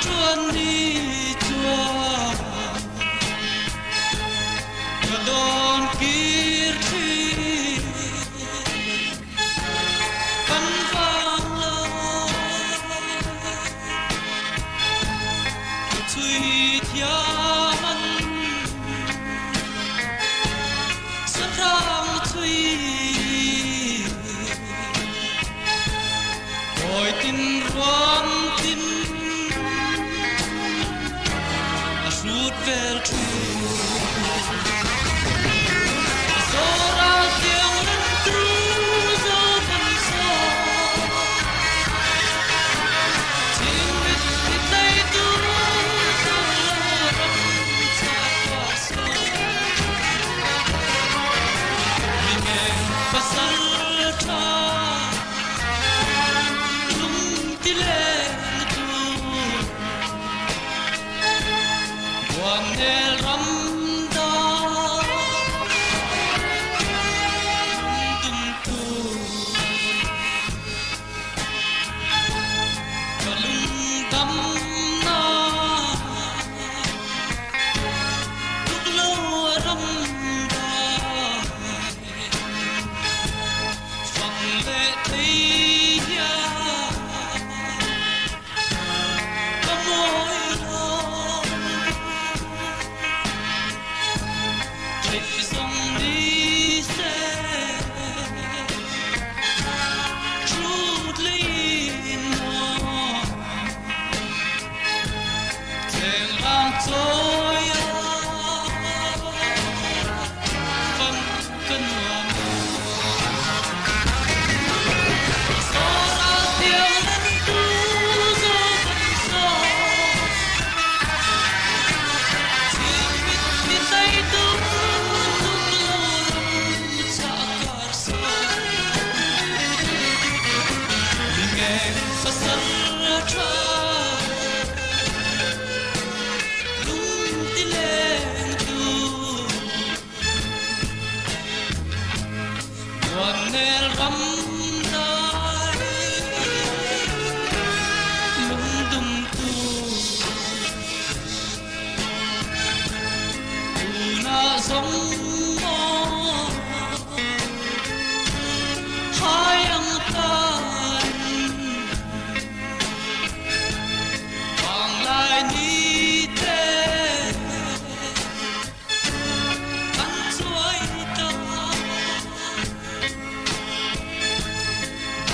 chuan đi chua và đón kia khi vẫn vang lời suy thiên rất răng suy ôi tin ruan tin rút về truy gió ra tiếng lên tu gió vẫn gió tiếng biết biết tay tu gió là râm cha qua sâu vì nghe và sân tra lung tí lên tu quan el ram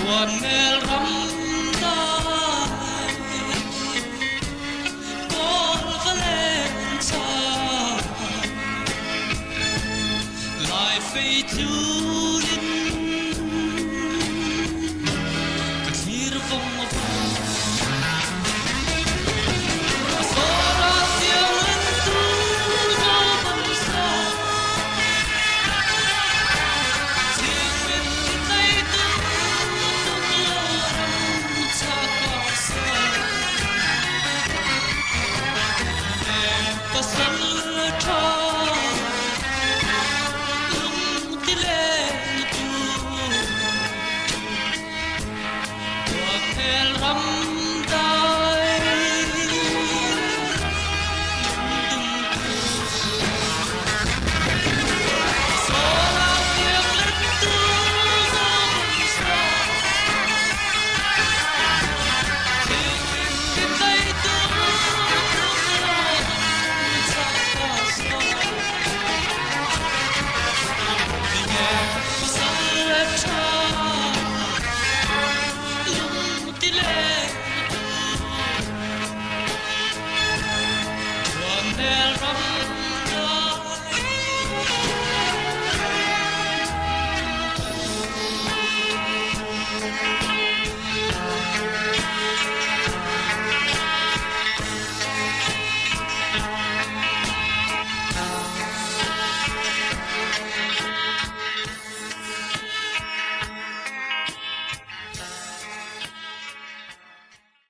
quan el ram dai con Valencia lại phi